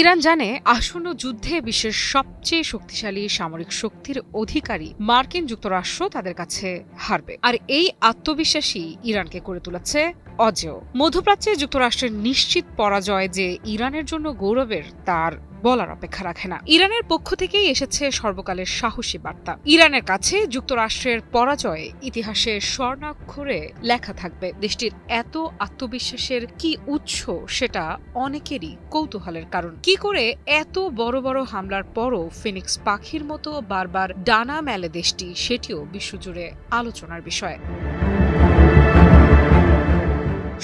Iran জানে আসন্ন যুদ্ধে বিশ্বের সবচেয়ে শক্তিশালী সামরিক শক্তির অধিকারী মার্কিন যুক্তরাষ্ট্র তাদের কাছে হারবে, আর এই আত্মবিশ্বাসী ইরানকে করে তুলেছে অজেয়। মধ্যপ্রাচ্যে যুক্তরাষ্ট্রের নিশ্চিত পরাজয় যে ইরানের জন্য গৌরবের তার বলার অপেক্ষা রাখে না। ইরানের পক্ষ থেকেই এসেছে সর্বকালের সাহসী বার্তা। ইরানের কাছে যুক্তরাষ্ট্রের পরাজয় ইতিহাসে স্বর্ণাক্ষরে লেখা থাকবে। দেশটির এত আত্মবিশ্বাসের কি উৎস সেটা অনেকেরই কৌতূহলের কারণ। কি করে এত বড় বড় হামলার পরও ফিনিক্স পাখির মতো বারবার ডানা মেলে দেশটি, সেটিও বিশ্বজুড়ে আলোচনার বিষয়।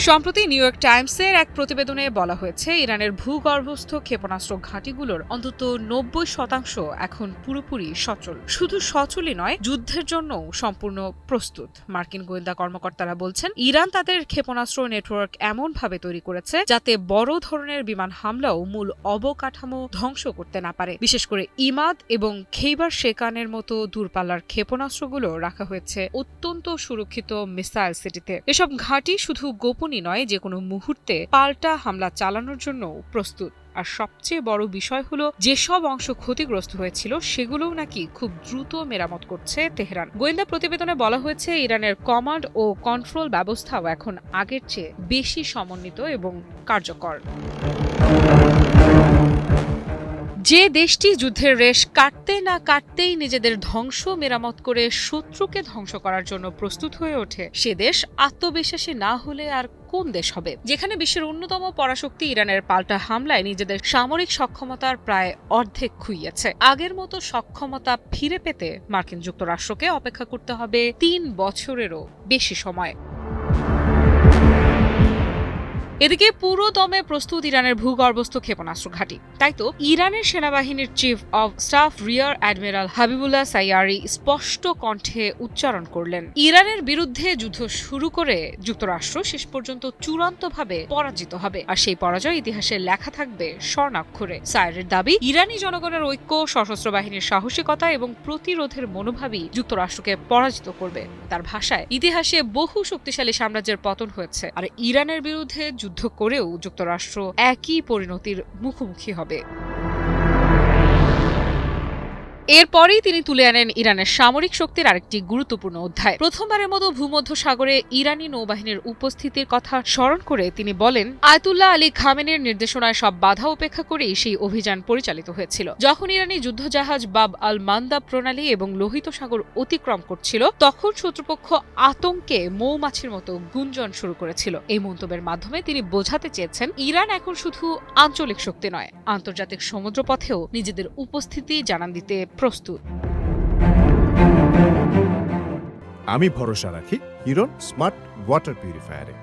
সম্প্রতি নিউ ইয়র্ক টাইমসের এক প্রতিবেদনে বলা হয়েছে, ইরানের ভূগর্ভস্থ ক্ষেপণাস্ত্র ঘাঁটিগুলোর অন্তত 90% এখন পুরোপুরি সচল। শুধু সচলই নয়, যুদ্ধের জন্য সম্পূর্ণ প্রস্তুত। মার্কিন গোয়েন্দা কর্মকর্তারা বলছেন, ইরান তাদের ক্ষেপণাস্ত্র নেটওয়ার্ক এমনভাবে তৈরি করেছে যাতে বড় ধরনের বিমান হামলাও মূল অবকাঠামো ধ্বংস করতে না পারে। বিশেষ করে ইমাদ এবং খেইবার শেকানের মতো দূরপাল্লার ক্ষেপণাস্ত্রগুলো রাখা হয়েছে অত্যন্ত সুরক্ষিত মিসাইল সিটিতে। এসব ঘাঁটি শুধু গোপন নয়, যে কোনো মুহূর্তে পাল্টা হামলা চালানোর জন্য প্রস্তুত। আর সবচেয়ে বড় বিষয় হলো, যেসব অংশ ক্ষতিগ্রস্ত হয়েছিল সেগুলোও নাকি খুব দ্রুত মেরামত করছে তেহরান। গোয়েন্দা প্রতিবেদনে বলা হয়েছে, ইরানের কমান্ড ও কন্ট্রোল ব্যবস্থাও এখন আগের চেয়ে বেশি সমন্বিত এবং কার্যকর। যে দেশটি যুদ্ধের রেশ কাটতে না কাটতেই নিজেদের ধ্বংস মেরামত করে শত্রুকে ধ্বংস করার জন্য প্রস্তুত হয়ে ওঠে, সে দেশ আত্মবিশ্বাসী না হলে আর কোন দেশ হবে? যেখানে বিশ্বের অন্যতম পরাশক্তি ইরানের পাল্টা হামলায় নিজেদের সামরিক সক্ষমতার প্রায় অর্ধেক খুইয়েছে। আগের মতো সক্ষমতা ফিরে পেতে মার্কিন যুক্তরাষ্ট্রকে অপেক্ষা করতে হবে 3 বছরেরও বেশি সময়। এদিকে পুরো দমে প্রস্তুত ইরানের ভূগর্ভস্থ ক্ষেপণাস্ত্র ঘাঁটি। তাই তো ইরানের সেনাবাহিনীর chief of staff rear admiral Habibullah সাইয়ারি স্পষ্ট কণ্ঠে উচ্চারণ করলেন, ইরানের বিরুদ্ধে যুদ্ধ শুরু করে যুক্তরাষ্ট্র শেষ পর্যন্ত চূড়ান্তভাবে পরাজিত হবে, আর সেই পরাজয় ইতিহাসে লেখা থাকবে স্বর্ণাক্ষরে। সাইয়ারির দাবি, ইরানি জনগণের ঐক্য, সশস্ত্র বাহিনীর সাহসিকতা এবং প্রতিরোধের মনোভাবই যুক্তরাষ্ট্রকে পরাজিত করবে। তার ভাষায়, ইতিহাসে বহু শক্তিশালী সাম্রাজ্যের পতন হয়েছে, আর ইরানের বিরুদ্ধে যুদ্ধ করেও যুক্তরাষ্ট্র একই পরিণতির মুখোমুখি হবে। এরপরেই তিনি তুলে আনেন ইরানের সামরিক শক্তির আরেকটি গুরুত্বপূর্ণ অধ্যায়। প্রথমবারের মতো ভূমধ্য সাগরে ইরানি নৌবাহিনীর উপস্থিতির কথা স্মরণ করে তিনি বলেন, আয়াতুল্লাহ আলী খামেনির নির্দেশনায় সব বাধা উপেক্ষা করেই সেই অভিযান পরিচালিত হয়েছিল। যখন ইরানি যুদ্ধজাহাজ বাব আল মান্দাব প্রণালী এবং লোহিত সাগর অতিক্রম করছিল, তখন শত্রুপক্ষ আতঙ্কে মৌমাছির মতো গুঞ্জন শুরু করেছিল। এই মন্তব্যের মাধ্যমে তিনি বোঝাতে চেয়েছেন, ইরান এখন শুধু আঞ্চলিক শক্তি নয়, আন্তর্জাতিক সমুদ্রপথেও নিজেদের উপস্থিতি জানান দিতে প্রস্তুত। আমি ভরসা রাখি হিরন স্মার্ট ওয়াটার পিউরিফায়ারে।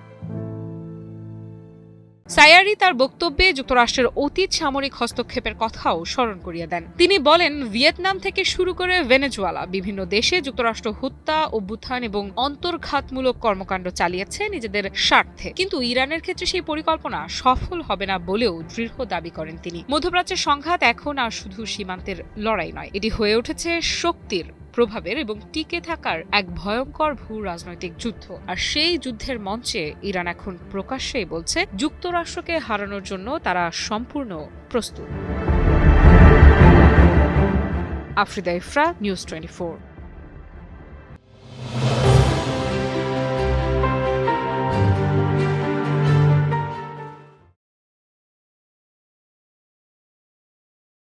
সাইয়ারি তার বক্তব্যে যুক্তরাষ্ট্রের অতীত সামরিক হস্তক্ষেপের কথাও স্মরণ করিয়ে দেন। তিনি বলেন, ভিয়েতনাম থেকে শুরু করে ভেনেজুয়েলা, বিভিন্ন দেশে যুক্তরাষ্ট্র হত্যা, অভ্যুত্থান এবং অন্তর্ঘাতমূলক কর্মকাণ্ড চালিয়েছে নিজেদের স্বার্থে, কিন্তু ইরানের ক্ষেত্রে সেই পরিকল্পনা সফল হবে না বলেও দৃঢ় দাবি করেন তিনি। মধ্যপ্রাচ্যের সংঘাত এখন আর শুধু সীমান্তের লড়াই নয়, এটি হয়ে উঠেছে শক্তির, প্রভাবের এবং টিকে থাকার এক ভয়ঙ্কর ভূ রাজনৈতিক যুদ্ধ। আর সেই যুদ্ধের মঞ্চে ইরান এখন প্রকাশ্যেই বলছে, যুক্তরাষ্ট্রকে হারানোর জন্য তারা সম্পূর্ণ প্রস্তুত। আফ্রিদা ইফরা, নিউজ 24।